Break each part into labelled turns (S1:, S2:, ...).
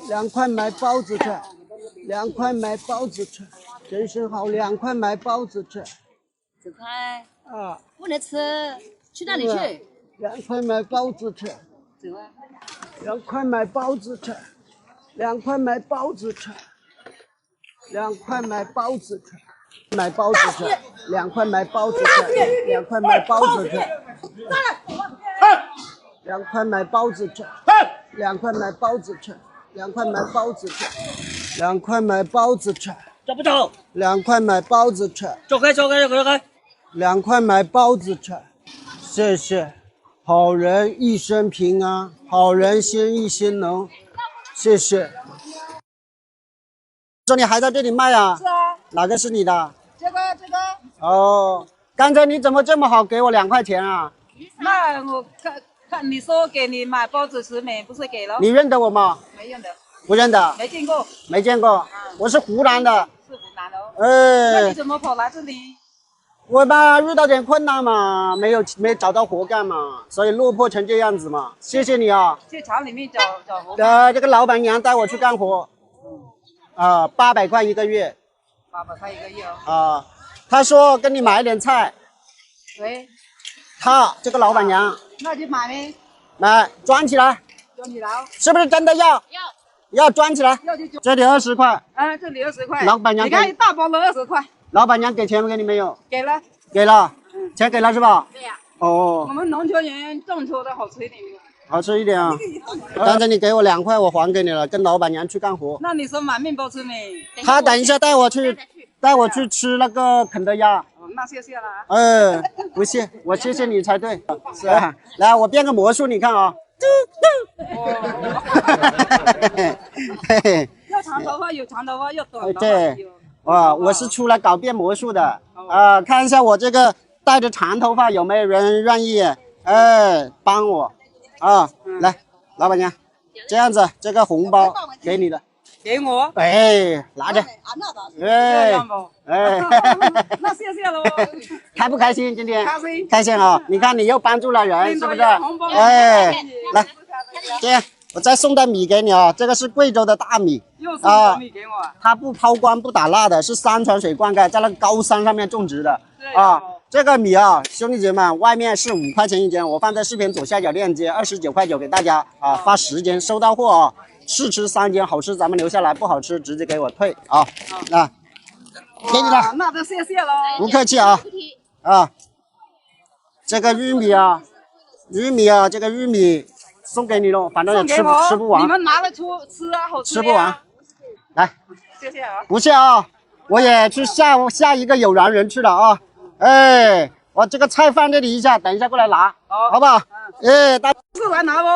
S1: 2块买包子吃，2块买包子吃，真是好，2块买包子吃。
S2: 2块
S1: 啊，
S2: 不能吃，去哪里去
S1: ？2块买包子吃。
S2: 走啊
S1: ！2块买包子吃，2块买包子吃，2块买包子吃，买包子吃，2块买包子吃，2块买包子吃，2块买包子吃，2块买包子吃，2块买包子吃，2块买包子吃，
S3: 走不走
S1: ？2块买包子吃，
S3: 走开走开走开
S1: ！2块买包子吃，谢谢。好人一生平安，好人先易先能，谢谢。说你还在这里卖啊？
S4: 是啊。
S1: 哪个是你的？
S4: 这个。
S1: 哦，刚才你怎么这么好，给我2块钱啊？
S4: 那我看你说给你买包子吃没？不是给了？
S1: 你认得我吗？
S4: 没认得。
S1: 不认得？
S4: 没见过。
S1: 没见过。我是湖南的。
S4: 是湖南的哦。
S1: 那
S4: 你怎么跑来这里？
S1: 我吧遇到点困难嘛，没找到活干嘛，所以落魄成这样子嘛。谢谢你啊。
S4: 去厂里面找活。
S1: 这个老板娘带我去干活。800块1个月。
S4: 800块1个月哦。
S1: 啊，她说跟你买点菜。
S4: 喂。
S1: 这个老板娘。
S4: 那就买呗。
S1: 来，装起来。
S4: 装起来哦。
S1: 是不是真的要？要装起来。
S4: 要就装。
S1: 这里20块。
S4: 这里20块。
S1: 老板娘，
S4: 你看一大包的20块。
S1: 老板娘给钱没给你没有？
S4: 给了。
S1: 给了。钱给了是吧？
S4: 对呀。
S1: 哦。
S4: 我们农村人种出的好吃一点。
S1: 好吃一点啊！刚才你给我2块，我还给你了，跟老板娘去干活。
S4: 那你说买面包吃没？
S1: 他等一下带我去吃那个肯德鸭。
S4: 那谢谢了。
S1: 不谢，我谢谢你才对。是啊，来，我变个魔术，你看啊。
S4: 要长头发有长头发，要短头发
S1: 对。我是出来搞变魔术的。看一下我这个带着长头发有没有人愿意帮我。来，老板娘，这样子，这个红包给你的。
S4: 给我？
S1: 拿着。
S4: 那谢谢喽。
S1: 开不开心？今天
S4: 开心。
S1: 开心啊！你看你又帮助了人，是不是？来，这样我再送袋米给你啊，这个是贵州的大米。
S4: 又送米给我。
S1: 它不抛光不打蜡的，是山泉水灌溉，在那个高山上面种植的啊。这个米啊，兄弟姐妹们，外面是5块钱1斤，我放在视频左下角链接，29块9给大家发10斤，收到货啊，试吃3斤，好吃咱们留下来，不好吃直接给我退啊。给你了，
S4: 那就谢谢喽，
S1: 不客气啊。这个玉米啊，这个玉米送给你喽，反正也吃不完。
S4: 你们拿得出吃啊，好吃。
S1: 吃不完，来，
S4: 谢谢啊。
S1: 不谢啊，我也去下一个有缘人去了啊。我这个菜放这里一下，等一下过来拿，好不好？大家
S4: 是来拿不？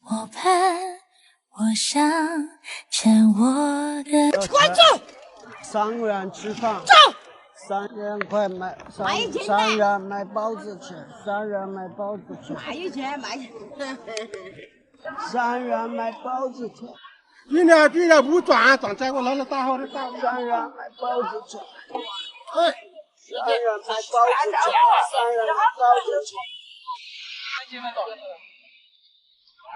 S5: 我盼，我想牵我的。
S1: 关注，3元吃饭。走。3元块买3元买包子吃，3元买包子吃。
S2: 买有钱买。
S1: 3元买包子吃。
S6: 对了，不转在我拿了大号的大。
S1: 3元买包子吃。3元买包子吃，3元买包子吃。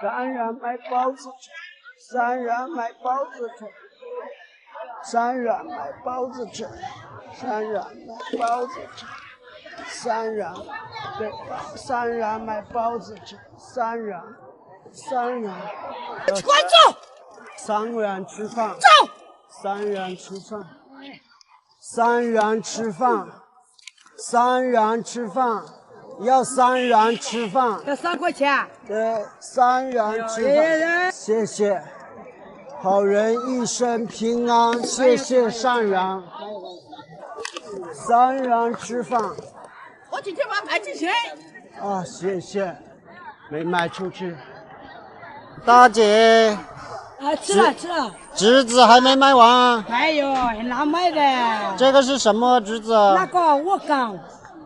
S1: 3元买包子吃，3元买包子吃，3元买包子吃，3元买包子吃，3元对，3元买包子吃，3元关注，3元吃饭，走，3元吃饭，3元吃饭，3元吃饭。要3元吃饭，
S4: 要3块钱。
S1: 对，3元吃饭，谢谢。好人一生平安，谢谢善人。3元吃饭。
S4: 我今天把买进钱。
S1: 谢谢，没卖出去。大姐，
S3: 啊，吃了吃了。
S1: 橘子还没卖完。
S3: 还有很难卖的。
S1: 这个是什么橘子？
S3: 那个沃柑。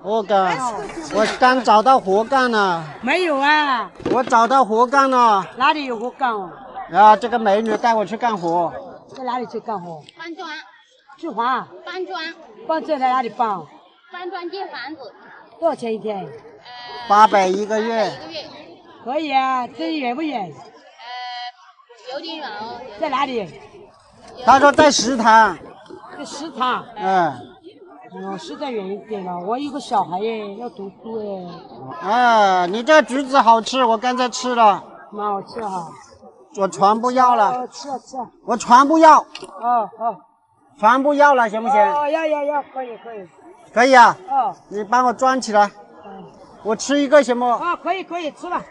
S1: 活柑，我刚找到活柑了。
S3: 没有啊。
S1: 我找到活柑了。
S3: 哪里有活柑哦？
S1: 啊，这个美女带我去干活。
S3: 在哪里去干活？
S7: 搬砖。
S3: 去还？
S7: 搬砖。
S3: 搬砖在哪里搬？
S7: 搬砖建房子。
S3: 多少钱一天
S1: ？800一个月。
S7: 一个月。
S3: 可以啊，这里远不远？
S7: 有点远哦。
S3: 在哪里？
S1: 他说在食堂。
S3: 在食堂。哦，是在远一点了。我有个小孩耶，要读书
S1: 哎。你这橘子好吃，我刚才吃了。
S3: 蛮好吃哈。
S1: 我全部要了。
S3: 吃了吃了。
S1: 我全部要。
S3: 哦。
S1: 全部要了，行不行？
S3: 哦，要，可以。
S1: 可以啊。
S3: 哦。
S1: 你帮我装起来。我吃一个行不？
S3: 啊，可以，吃吧。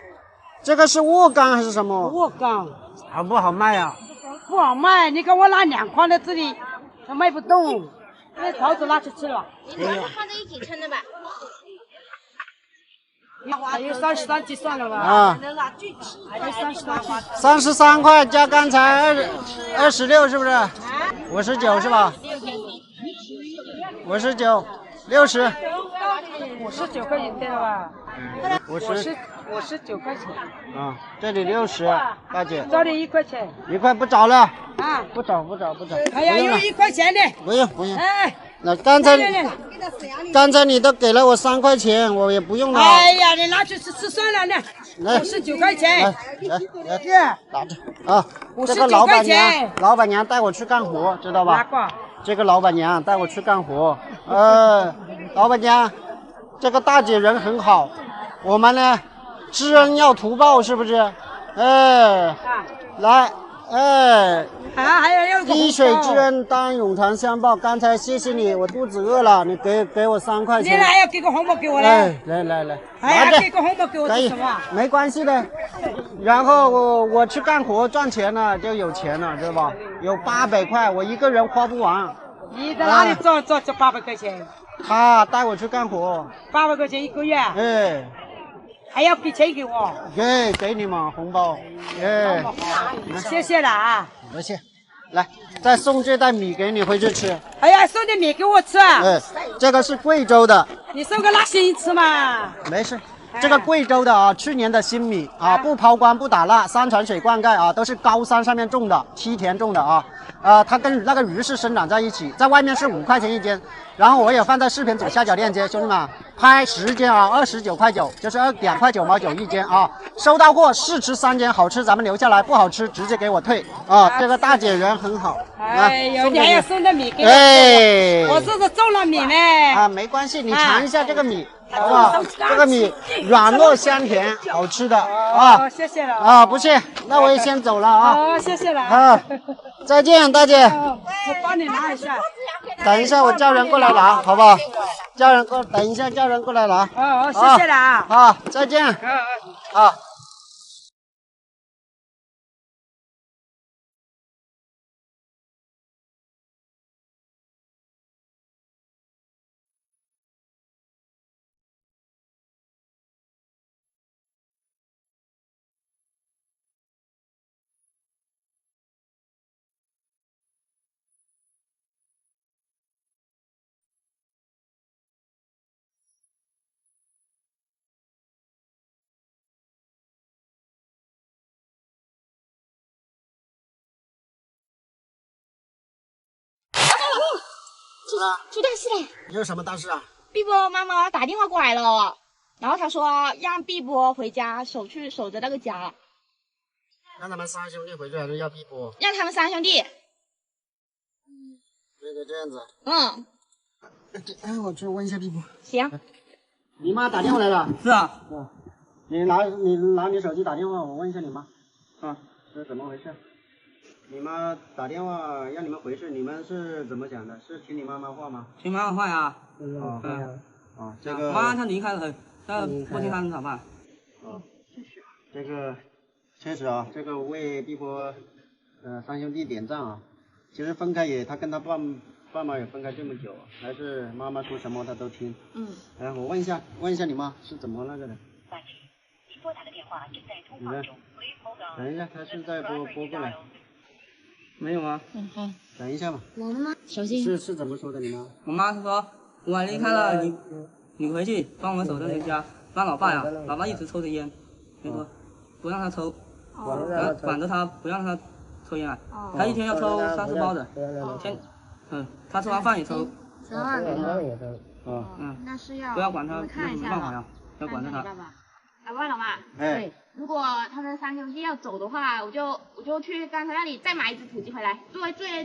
S1: 这个是沃柑还是什么？
S3: 沃柑。
S1: 好不好卖啊？
S3: 不好卖，你给我拿2筐在这里，它卖不动。那桃子拿去吃了吧。
S7: 你们放在一起称的吧。
S3: 还有33斤算了吧。
S1: 啊。
S3: 还有33。
S1: 33块加刚才26是不是？59是吧？59，60。
S3: 59块钱对了吧？59块钱。
S1: 啊，这里60，大姐。
S3: 找你1块钱。
S1: 1块不找了。
S3: 啊，
S1: 不找。
S3: 哎呀，有1块钱的。
S1: 不用。
S3: 哎。
S1: 那刚才你都给了我3块钱，我也不用了。
S3: 哎呀，你拿去吃算了呢。59块钱。
S1: 来，拿着啊。这个老板娘带我去干活，知道吧？
S3: 哪个？
S1: 这个老板娘带我去干活。老板娘，这个大姐人很好，我们呢知恩要图报，是不是？来。
S3: 还有
S1: 滴水之恩当永长相报。刚才谢谢你，我肚子饿了，你给我3块钱。
S3: 你还要给个红包给我嘞？
S1: 来，
S3: 还要给个红包给我是什么？
S1: 没关系的。然后我去干活赚钱了，就有钱了，知道吧？有800块，我一个人花不完。
S3: 你在哪里赚这800块钱？
S1: 他带我去干活。
S3: 800块钱1个月。还要给钱给我？
S1: 给你嘛红包。
S3: 谢谢了啊。
S1: 不谢。来，再送这袋米给你回去吃。
S3: 哎呀，送点米给我吃啊。
S1: 这个是贵州的。
S3: 你送个那些吃嘛。
S1: 没事。这个贵州的啊，去年的新米啊，不抛光不打蜡，3传水灌溉啊，都是高山上面种的，梯田种的啊。它跟那个鱼是生长在一起，在外面是5块钱一斤，然后我也放在视频左下角链接，兄弟们拍10斤啊，29块9，就是2块9毛9一斤啊。收到货试吃3斤，好吃咱们留下来，不好吃直接给我退啊。这个大姐人很好。
S3: 哎呦，你还要送点米给我？我这是种了米呢。
S1: 啊，没关系，你尝一下这个米。好不好？这个米软糯香甜，好吃的啊！
S3: 谢谢了
S1: 啊，不谢，那我也先走了啊！
S3: 谢谢了
S1: 啊！再见，大姐。
S3: 我帮你拿一下。
S1: 等一下，我叫人过来拿，好不好？等一下叫人过来拿。
S3: 谢谢了啊！
S1: 好，再见。好。
S7: 出大事了！
S1: 有什么大事啊？
S7: 碧波妈妈打电话过来了，然后她说让碧波回家守着那个家。
S1: 让他们3兄弟回去还是要碧波？
S7: 让他们3兄弟。
S1: 那就这样子。我去问一下碧波。
S7: 行。
S1: 你妈打电话来了？
S3: 是啊。
S1: 你拿你手机打电话，我问一下你妈。是怎么回事？你妈打电话让你们回去，你们是怎么想的？是听你妈妈话吗？
S8: 听妈妈话呀。
S1: 这个。
S8: 妈她离开了，她不听她怎么办？
S1: 这个确实啊，这个为碧波3兄弟点赞啊。其实分开他跟他爸妈也分开这么久，还是妈妈说什么他都听。我问一下你妈是怎么那个的？
S9: 挂机，您拨打的电话正在通话中，
S1: 等一下，他是在拨过来。
S8: 没有吗？
S1: 等一下吧。
S5: 我的吗？小心。
S1: 是怎么说的？你妈？
S8: 我妈是说，我离开了你回去帮我们守着人家，帮老爸呀，老爸一直抽着烟，就说不让他抽，管着他不让他抽烟啊，他一天要抽30包的，他吃完饭也抽，
S5: 吃完饭也抽。
S7: 那是要
S8: 不要管他，
S7: 我看一下
S8: 没办法呀，要管着他。
S7: 万老妈，
S1: 哎，
S7: 如果他们3兄弟要走的话，我就去刚才那里再买一只土鸡回来，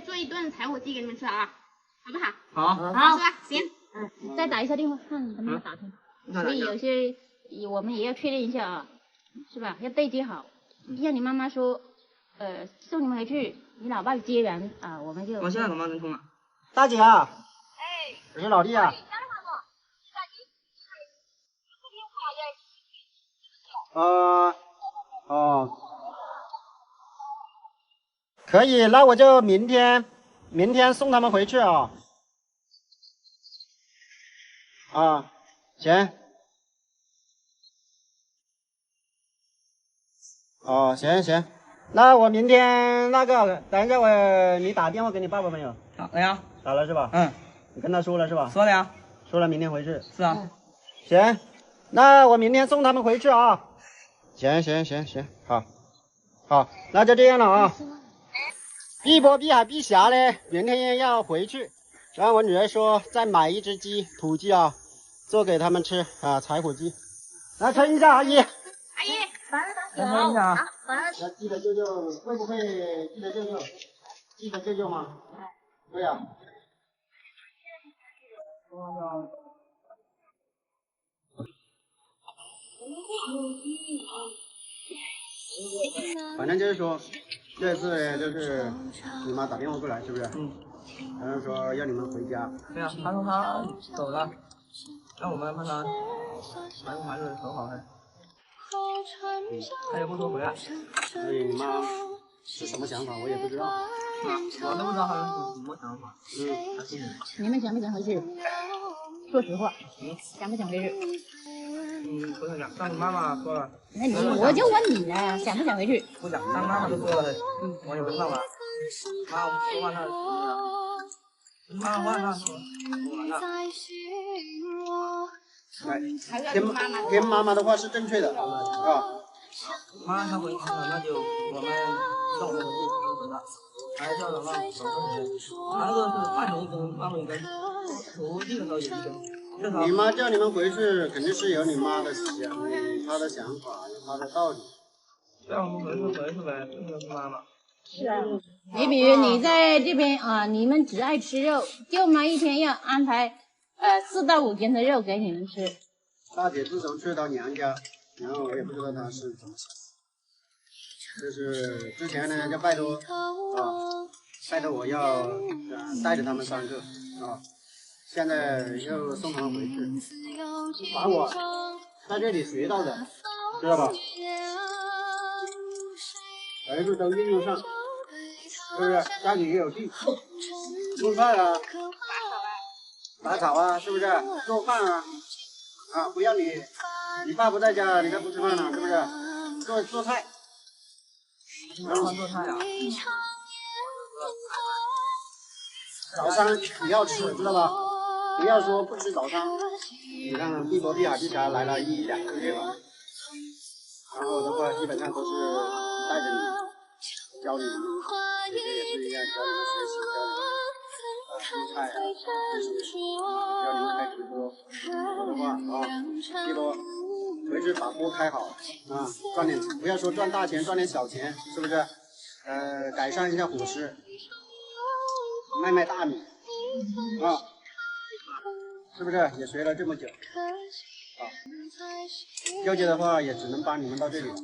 S7: 做一顿柴火鸡给你们吃啊，好不好？
S8: 好，
S7: 是吧？行。再打一下电话，看能不能打通。所以有些我们也要确认一下啊，是吧？要对接好，让你妈妈说，送你们回去，你老爸接人啊，我们就。
S8: 我现在怎么能通了？
S1: 大姐啊，我是老弟啊。可以，那我就明天送他们回去啊。行。行，那我明天等一下你打电话给你爸爸没有？
S8: 打了呀。
S1: 打了是吧？你跟他说了是吧？
S8: 说了呀。
S1: 说了明天回去。
S8: 是啊。
S1: 行，那我明天送他们回去啊。行，好，那就这样了啊。碧波、碧海、碧霞呢，明天要回去。然后我女儿说再买一只鸡，土鸡啊，做给他们吃啊，柴火鸡。来称一下，阿姨。
S8: 等一下啊。
S1: 要记得舅舅，会不会记得舅舅？记得舅舅吗？对呀。反正就是说，这次就是你妈打电话过来，是不是？然后说要你们回家。
S8: 对啊，他说他走了，让我们帮他还是守好他。他也不说回来。
S1: 所以你妈是什么想法，我也不知道。
S8: 我都不知道他是什么想法。
S2: 你们想不想回去？说实话，想不想回去？
S8: 不想，但你妈妈说了。
S2: 那我就问你了，想不想回去？
S8: 不想，但妈妈都说了，我也没办法。妈，我说完了。妈妈说
S1: 听妈妈的话是正确的，啊。
S8: 妈她回去了，那就我们送我们回去了。还叫什么？他那个是半年一根，半年一根，投递的时候也一根。
S1: 你妈叫你们回去，肯定是有你妈的她的想法，有她的道理。
S8: 叫我们回去呗，这就是妈妈。
S2: 是啊，你比如你在这边啊，你们只爱吃肉，舅妈一天要安排4到5斤的肉给你们吃。
S1: 大姐自从去到娘家，然后我也不知道她是怎么想，就是之前呢就拜托我要带着他们3个啊，现在又送他们回去，把我在这里学到的，知道吧？儿子都运用上，是不是？家里也有地，种菜啊，打草啊，是不是？做饭啊，不要你爸不在家，你就不吃饭了，是不是？做菜，
S8: 做菜啊。
S1: 早餐你要吃，知道吧？不要说不吃早餐。你看碧波、碧海、碧霞来了1、2个月了，然后的话基本上都是带着你，教你们，姐姐也是一样，教你们学习，教你们种菜啊，教你们开直播。我的话碧波回去把锅开好啊，赚点钱，不要说赚大钱，赚点小钱，是不是？改善一下伙食。卖大米啊，是不是也学了这么久啊？舅舅的话也只能帮你们到这里了。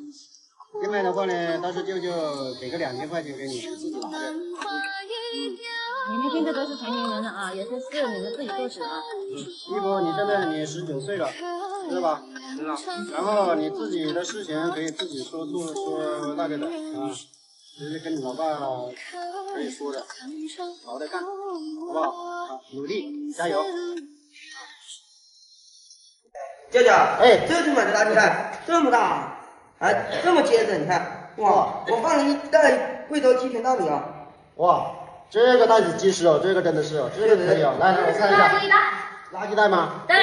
S1: 另外的话呢，到时候舅舅给个2000块钱给你，自己拿着。
S2: 你们现在都是成年人了啊，有些事你们自己做主啊。
S1: 一波，你现在你19岁了，是吧？
S8: 知道。
S1: 然后你自己的事情可以自己说那个的啊。直接跟你老爸可以说的，好好的干，好不好？努力，加油！
S9: 舅舅，这就买的大鸡蛋，这么大，这么结实，你看，哇，我放了一袋贵州7田大米啊，
S1: 哇，这个袋子结实哦，这个真的是哦，这个可以哦。来，我看一下。垃圾袋吗？
S7: 对。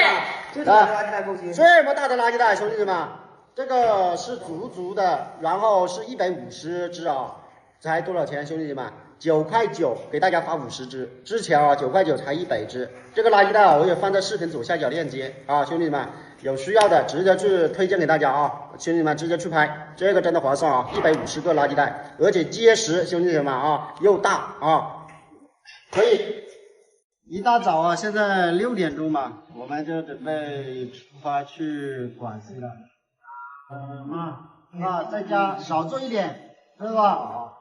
S1: 来，这么大的垃圾袋，兄弟们，这个是足的，然后是150只啊，才多少钱，兄弟们？9块9，给大家发50只。之前啊，9块9才100只。这个垃圾袋啊，我也放在视频左下角链接啊，兄弟们有需要的直接去推荐给大家啊，兄弟们直接去拍，这个真的划算啊，150个垃圾袋，而且结实，兄弟们啊，又大啊，可以。一大早啊，现在6点钟嘛，我们就准备出发去广西了。在家少做一点，是吧？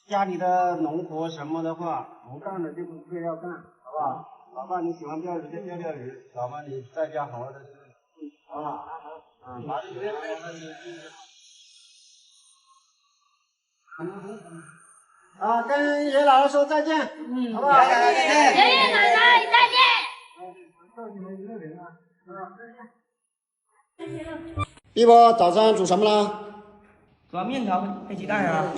S1: 家里的农活什么的话，不干的就不会要干，好不好？老爸你喜欢钓鱼就钓鱼，老妈你在家好好的吃，好吧？把你的好好的跟爷爷姥姥说再见，好不好？爷
S7: 爷奶奶再
S1: 见。碧波，早上煮什么了？
S8: 煮面条配鸡蛋啊。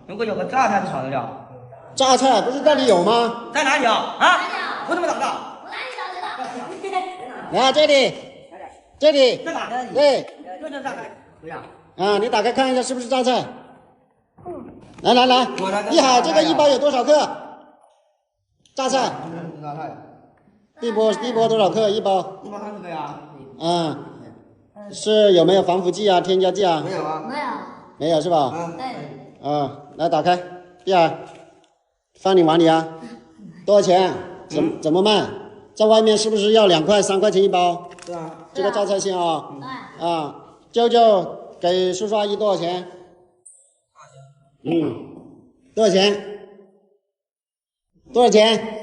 S8: 如果有个榨菜就好得了。
S1: 榨菜不是这里有吗？
S8: 在哪里有啊？我怎么找不到？
S7: 我哪里找得到？
S1: 来这里，这里。
S8: 在哪？
S1: 对。
S8: 这就是榨菜。对呀。
S1: 你打开看一下是不是榨菜？来，一海，这个一包有多少克？榨菜。碧波多少克一包
S8: ？130克呀。
S1: 是有没有防腐剂啊、添加剂啊？
S8: 没有啊。
S1: 没有是吧？
S7: 对。
S1: 来打开，一海，放你碗里啊。多少钱？怎么卖？在外面是不是要2块3块钱一包？
S8: 对啊。
S1: 这个榨菜馅啊。舅舅给叔叔阿姨多少钱？多少钱？多少钱？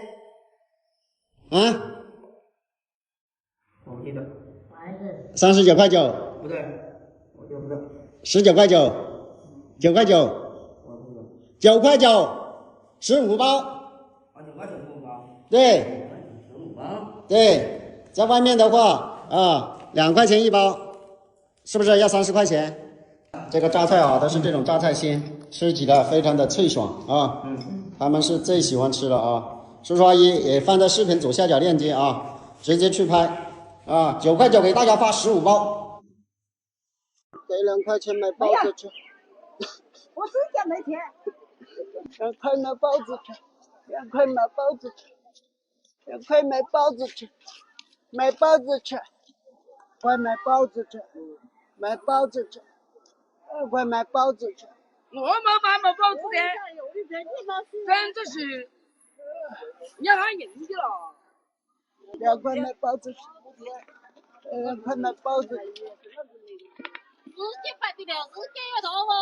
S8: 我记得。
S1: 39块9。
S8: 不对，我记得不对。
S1: 19块9。9块9。9块9。15包。
S8: 9块9 15包。
S1: 对。
S8: 15包。
S1: 对，在外面的话2块钱一包，是不是要30块钱？这个榨菜啊，都是这种榨菜心，吃起来非常的脆爽啊。他们是最喜欢吃了啊。叔叔阿姨也放在视频左下角链接啊，直接去拍9块9给大家发15包，给2块钱买包子吃。
S3: 我睡觉那天
S1: 2块买包子吃，2块买包子吃，2块买包子吃，买包子吃，快买包子吃，买包子吃，2块买包子吃。
S3: 我没买包子的，真的是要他赢去了。
S1: 2块买包子吃，2块买包子吃。
S7: 50块的了，50要多哦。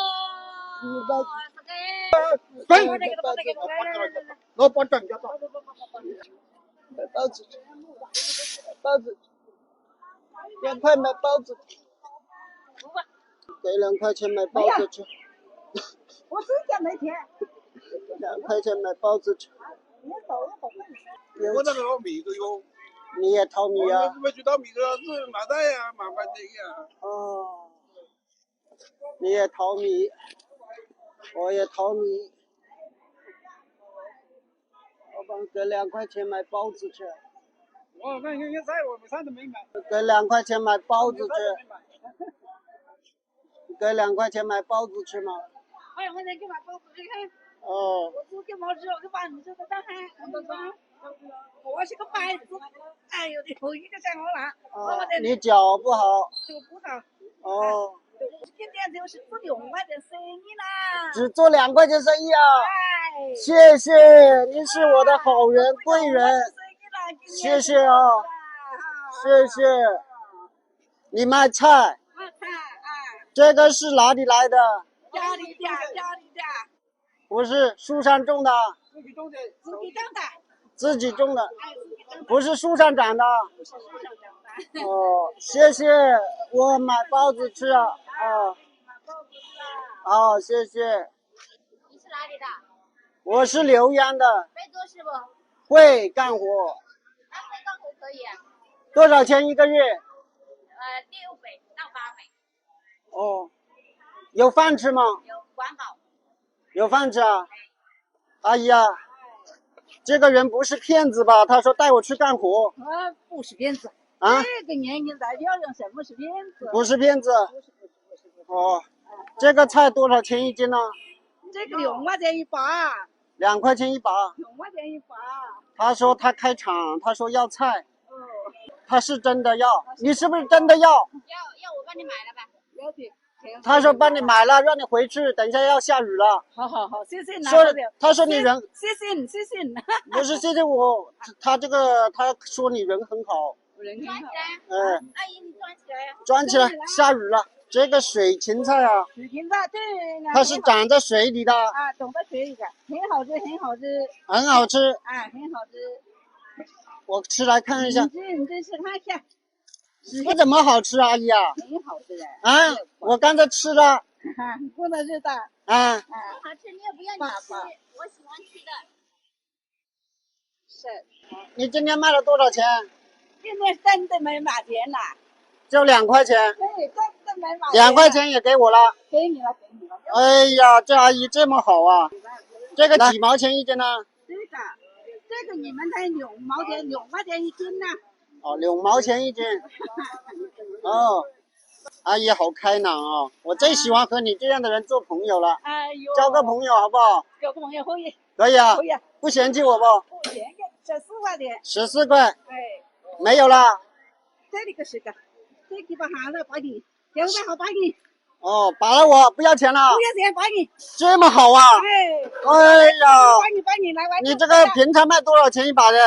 S1: 老板涨价了。买包子吃，包子吃，2块买包子吃，给2块钱买包子吃。
S3: 我睡觉那天
S1: 2块钱买包子吃。
S6: 我在淘米的哟。
S1: 你也淘米啊？
S6: 我去淘米的是麻袋呀，麻烦这个。
S1: 你也淘米，我也淘米。老板给2块钱买包子吃。
S6: 我看有菜，我们啥都没买。
S1: 给2块钱买包子吃。给2块钱买包子吃吗？
S3: 哎呀，我在给买包子吃看。
S1: 我
S3: 煮给毛吃了，给饭吃的当喊。我是个白子，哎呦，你头一个在我那。
S1: 你脚不好。
S3: 脚不好。今天就是做2块钱生意啦。
S1: 只做2块钱生意啊！谢谢，您是我的好人贵人，谢谢啊，谢谢。你卖菜？这个是哪里来的？
S3: 家里的。
S1: 不是树上种的。
S3: 自己种的。
S1: 自己种的，不是树上长的。
S3: 不是树上长的。
S1: 谢谢，我买包子吃啊。好，谢谢。
S7: 你是哪里的？
S1: 我是浏阳的。
S7: 会做事不？
S1: 会干活。
S7: 会干活可以。
S1: 多少钱一个月
S7: ？6倍到8倍。
S1: 有饭吃吗？
S7: 有管饱。
S1: 有饭吃啊？阿姨啊，这个人不是骗子吧？他说带我去干活。
S3: 不是骗子。
S1: 啊？
S3: 这个年龄在漂亮，什么是骗子？
S1: 不是骗子。哦，这个菜多少钱一斤呢？
S3: 这个2块钱一把。
S1: 2块钱一把。
S3: 2块钱一把。
S1: 他说他开场，他说要菜。他是真的要，你是不是真的要？要，
S7: 我帮你买了吧。
S3: 要去。
S1: 他说帮你买了，让你回去，等一下要下雨了。
S3: 好，谢谢。
S1: 他说你人，
S3: 谢谢你。
S1: 不是谢谢我，他说你人很好。
S3: 人很好。
S7: 阿姨你装起来呀。
S1: 装起来，下雨了。这个水芹菜啊，
S3: 水芹菜对。
S1: 它是长在水里的。
S3: 啊，长在水里的，很好吃。
S1: 很好吃。
S3: 很好吃。
S1: 我吃来看一下。
S3: 你这是看一下。
S1: 不怎么好吃，阿姨啊。
S3: 很好吃的。
S1: 啊，我刚才吃了。
S3: 不能吃的。
S1: 啊。
S7: 好吃，你也不要你吃，我喜欢吃的。
S3: 是。
S1: 你今天卖了多少钱？
S3: 今天真的没买钱了。
S1: 就2块钱。
S3: 对，真的没买钱。
S1: 2块钱也给我了。
S3: 给你了。
S1: 哎呀，这阿姨这么好啊！这个几毛钱一斤呢？
S3: 这个你们才2毛钱，2块钱一斤呢。
S1: 哦，2毛钱一斤。哦，阿姨好开朗哦！我最喜欢和你这样的人做朋友了。
S3: 哎呦，
S1: 交个朋友好不好？
S3: 交个朋友可以。
S1: 可以啊。
S3: 可以啊。
S1: 不嫌弃我不？
S3: 不嫌弃，14块钱。
S1: 14块。
S3: 哎。
S1: 没有了。
S3: 这里个是个，这几把好了，把你，200好把你。
S1: 哦，把了我不要钱了。
S3: 不要钱，把你。
S1: 这么好啊！哎呀，
S3: 把你来玩。
S1: 你这个平常卖多少钱一把的？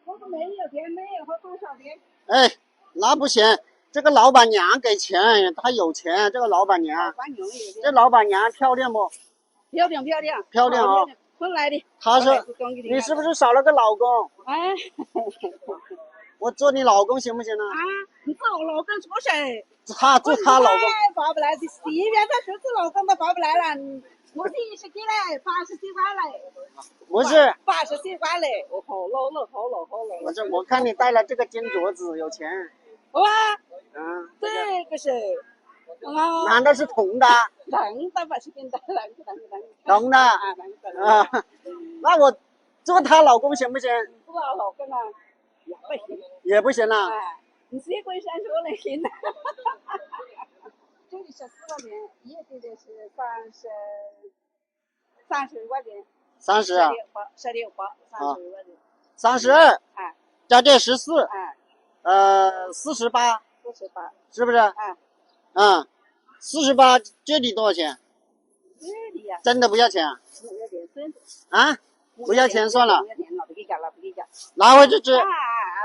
S3: 我说没有钱，没有和多少钱。
S1: 哎，那不行，这个老板娘给钱，她有钱，这个老板娘。这老板娘漂亮不？
S3: 漂亮。
S1: 漂亮啊！
S3: 婚来的。
S1: 她说，你是不是少了个老公？
S3: 哎。
S1: 我做你老公行不行呢？
S3: 啊，你做我老公做谁？
S1: 做他老公。
S3: 划不来，第一遍他说做老公都划不来了。我第一是给来87块来。
S1: 不是。
S3: 87块嘞，好老了。
S1: 我看你戴了这个金镯子，有钱。
S3: 哇。
S1: 这
S3: 个是。
S1: 男的是铜的。
S3: 铜的不是金的，
S1: 铜的。啊，那我做他老公行不行？
S3: 做老公啊。
S1: 也不行了。
S3: 你谁会想说能行？这里是4块钱，也这里是30块钱。
S1: 30啊
S3: ？16包，30块钱。
S1: 32。加这14。
S3: 48。
S1: 是不是？48，这里多少钱？
S3: 这里呀。
S1: 真的不要钱啊？啊？不要钱算了。
S3: 不给讲。
S1: 拿回去吃。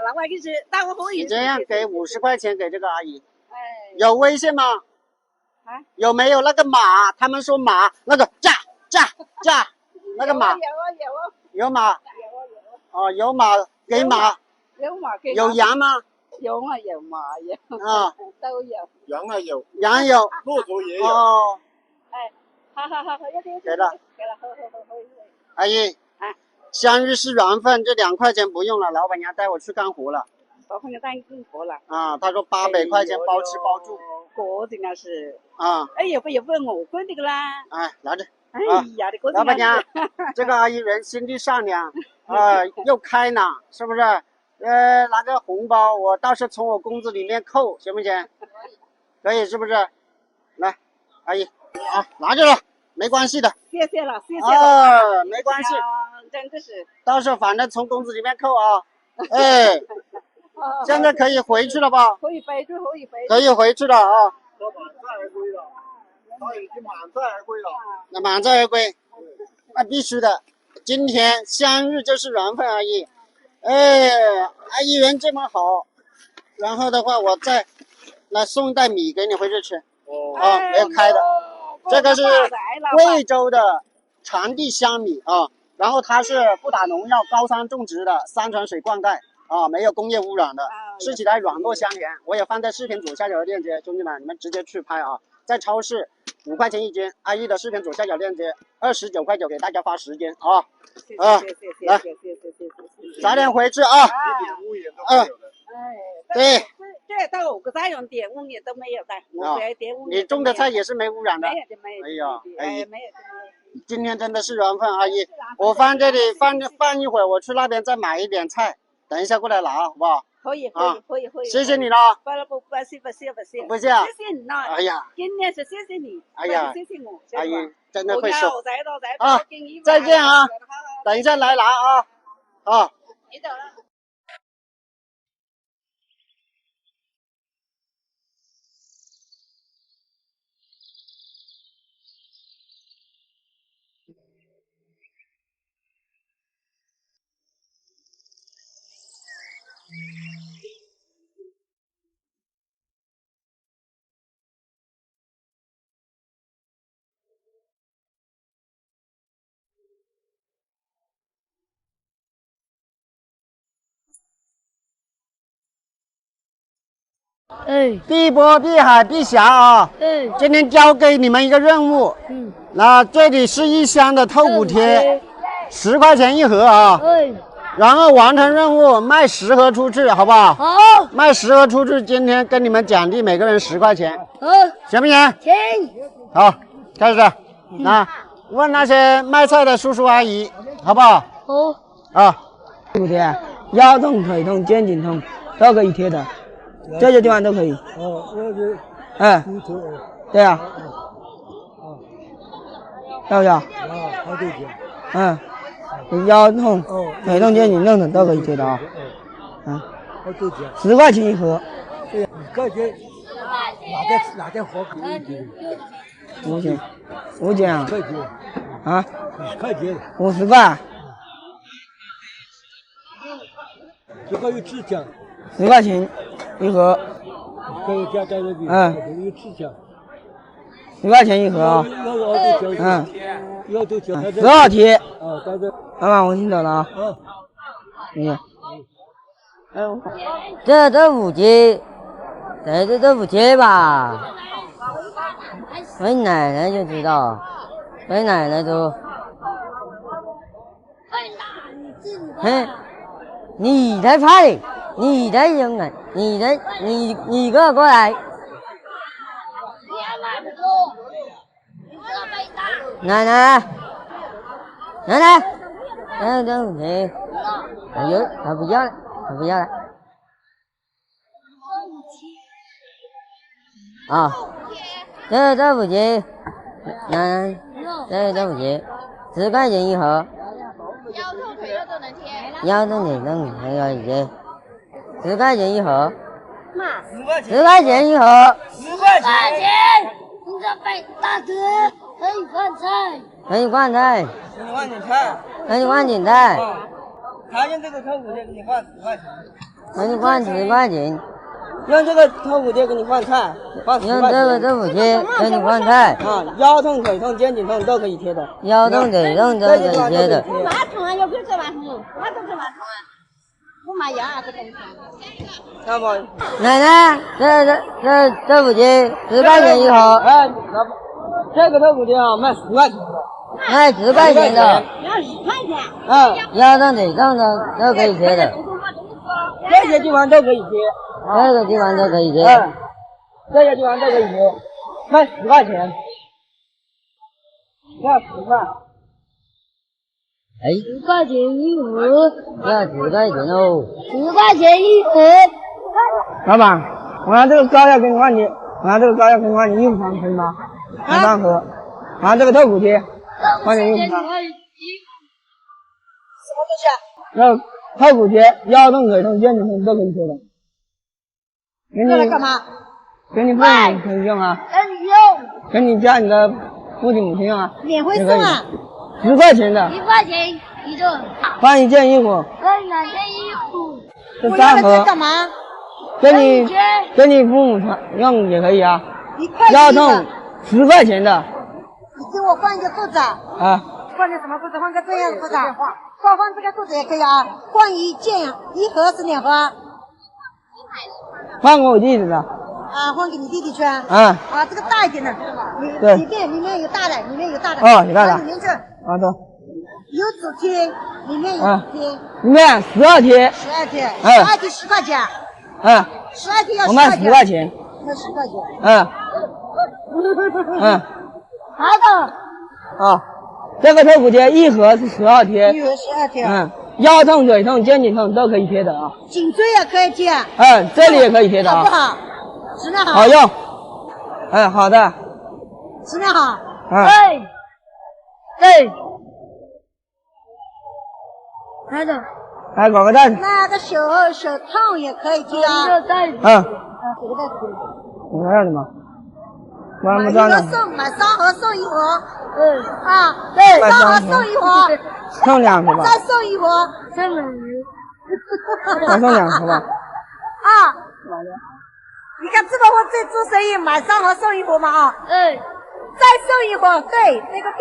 S3: 拿回去吃，那我可以。
S1: 你这样给50块钱给这个阿姨。有微信吗？有没有那个码？他们说码那个价，那个码。有码。哦，有码给码。
S3: 有码给。
S1: 有羊吗？
S3: 有啊，有码有。都有。
S1: 羊有。
S6: 骆驼也有。
S1: 哦。
S3: 好，
S1: 给了。阿姨。相遇是缘分，这2块钱不用了，老板娘带我去干活了。
S3: 老板娘带你干活了。
S1: 他说800块钱包吃包住。
S3: 这真的是。
S1: 也
S3: 不问我管这个啦。
S1: 拿着。
S3: 哎呀，
S1: 老板娘，这个阿姨人心地善良，又开朗，是不是？拿个红包，我到时候从我工资里面扣，行不行？可以，是不是？来，阿姨，拿着了。没关系的，
S3: 谢谢了。
S1: 没关系，
S3: 真的是。
S1: 到时候反正从工资里面扣啊。现在可以回去了吧？
S3: 可以回去。
S1: 可以回去了啊。
S6: 他已经满载而归了。
S1: 那满载而归，那必须的。今天相遇就是缘分而已。阿姨人这么好，然后的话我再来送一袋米给你回去吃。没有开的。这个是贵州的长地香米然后它是不打农药、高山种植的山泉水灌溉没有工业污染的，吃起来软糯香甜。我也放在视频左下角的链接，兄弟们，你们直接去拍在超市5块钱一斤，阿姨的视频左下角链接29块9给大家发10斤来，早点回去对。
S3: 这到5个菜用点污也都没有的，我点污。
S1: 你种的菜也是没污染的。
S3: 没有。
S1: 哎呀，
S3: 没有。
S1: 今天真的是缘分，阿姨，我放这里放一会儿，我去那边再买一点菜，等一下过来拿，好不好？
S3: 可以，
S1: 谢谢你了。
S3: 不谢，
S1: 不谢，
S3: 谢谢你了。
S1: 哎呀，
S3: 今天是谢谢你，
S1: 哎呀，
S3: 谢谢我，
S1: 阿姨真的会说
S3: 啊，
S1: 再见啊，等一下来拿啊，啊。
S3: 你走了。
S1: 必波必海必霞啊！今天交给你们一个任务，那这里是1箱的透骨贴，10块钱一盒啊。然后完成任务卖10盒出去，好不好？好。卖10盒出去，今天跟你们奖励每个人10块钱，行不行？行。好，开始。问那些卖菜的叔叔阿姨，好不好？好。啊。
S8: 透骨贴，腰痛、腿痛、肩颈痛都可以贴的。这些地方都可以。对啊。要不要？腰痛、腿痛、肩颈痛的都可以贴的啊。10块钱一盒。
S6: 10块钱，哪家好可以贴？5
S8: 斤啊？啊
S6: ？10块钱。
S8: 50块。
S6: 这个有指甲。
S8: 10块钱一盒。
S6: 这个加在那边。有指甲。
S8: 10块钱一盒啊。
S6: 要多交。
S8: 10号贴。妈妈，我先走了啊。
S10: 这豆腐街，这豆腐街吧，问奶奶就知道，问奶奶都。你才怕嘞，你才勇敢，你给我过来。奶奶，豆腐街，他不要了。啊，这豆腐街，这豆腐街，10块钱一盒。腰痛腿痛都能贴。腰痛腿痛还可以贴，10块钱一盒。10块钱一盒。10块钱，你这白大哥可以换菜。可以换菜。
S8: 给你换点菜。
S10: 可以换点菜。
S8: 还用这个透骨贴给你换10块钱。
S10: 可以换10块钱。
S8: 用这个透骨贴给你换菜，换10块钱。
S10: 用这个透骨贴给你换菜。
S8: 腰痛、腿痛、肩颈痛都可以贴的。
S10: 腰痛、腿痛都可以贴的。
S2: 马桶啊，有没有这马桶？马桶是马桶啊，不买牙啊，这东西。
S8: 要不？
S10: 奶奶，这豆腐贴10块钱一盒。
S8: 这个豆腐贴啊，卖10块钱的。
S10: 卖10块钱的。
S2: 要10块钱。
S10: 腰痛、腿痛的都可以贴的。
S8: 这些地方都可以贴。
S10: 这个地方都可以贴。
S8: 这些地方都可以贴，卖10块钱。要10块。
S10: 10块钱一盒。要10块钱哦。
S2: 10块钱一盒。
S8: 老板，我拿这个膏药给你换你，衣服上可以吗？3盒。拿这个透骨贴换你衣服上。什么
S2: 东西啊？
S8: 那透骨贴，腰痛、腿痛、肩颈痛都可以贴的。
S2: 用来干嘛？
S8: 给你父母可以用啊。
S2: 给你用。
S8: 给你家你的父亲母亲用啊。
S2: 免费送啊
S8: ？10块钱的。
S2: 1块钱一个。
S8: 换1件衣服。
S2: 换2件衣服。
S8: 这3盒。
S2: 干嘛？
S8: 给你父母用也可以啊。
S2: 1块钱。
S8: 腰痛10块钱的。
S2: 你给我换一个裤子。换个什么裤子？换个这样的裤子。换这个裤子也可以啊。换1件，1盒是2盒。
S8: 换给我弟弟的。
S2: 换给你弟弟去。这个大一点的。里面有大的，里面有大的。
S8: 有大的。
S2: 里面去。
S8: 走。
S2: 有纸贴，里面有纸贴。
S8: 里面12贴。
S2: 12贴。12贴10块钱。12贴要10块钱。
S8: 我卖10块钱。
S2: 卖10块钱。
S8: 好的。这个透骨贴一盒是12贴，
S3: 一盒12贴。
S8: 嗯，腰痛、腿痛、肩颈痛都可以贴的啊。
S3: 颈椎也可以贴。
S8: 嗯，这里也可以贴的啊。
S3: 好不好？质量好。
S8: 好用。嗯，好的。
S3: 质量好。
S8: 嗯。
S3: 对。来的。
S8: 来搞个袋子。
S3: 那个手痛也可以贴啊。
S8: 嗯。
S3: 给个袋子。
S8: 你看什么？
S3: 买一个送，买3盒送1盒。啊，
S8: 对
S3: ，3盒送1盒。
S8: 送2盒吧。
S3: 再送1盒。
S8: 再送2盒吧。
S3: 啊。你看这个我在做生意，买3盒送1盒嘛啊。再送1盒，对，那个病。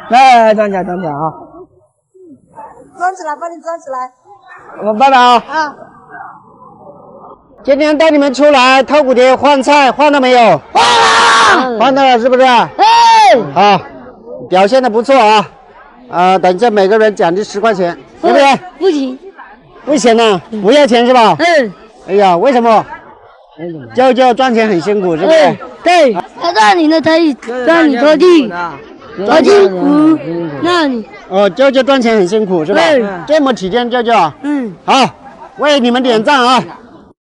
S8: 来，装起来啊！
S3: 装起来，帮你装起来。
S8: 我拜拜啊！
S3: 啊。
S1: 今天带你们出来透骨贴换菜，换了没有？换了，换到了是不是？好，表现的不错啊！等一下每个人奖励10块钱，对不对？
S10: 不行，
S1: 不行呢，不要钱是吧？哎呀，为什么？舅舅赚钱很辛苦，是不是？
S10: 对，他让你的可以让你拖地，拖地那你
S1: 舅舅赚钱很辛苦是吧？这么体贴舅舅。好，为你们点赞啊！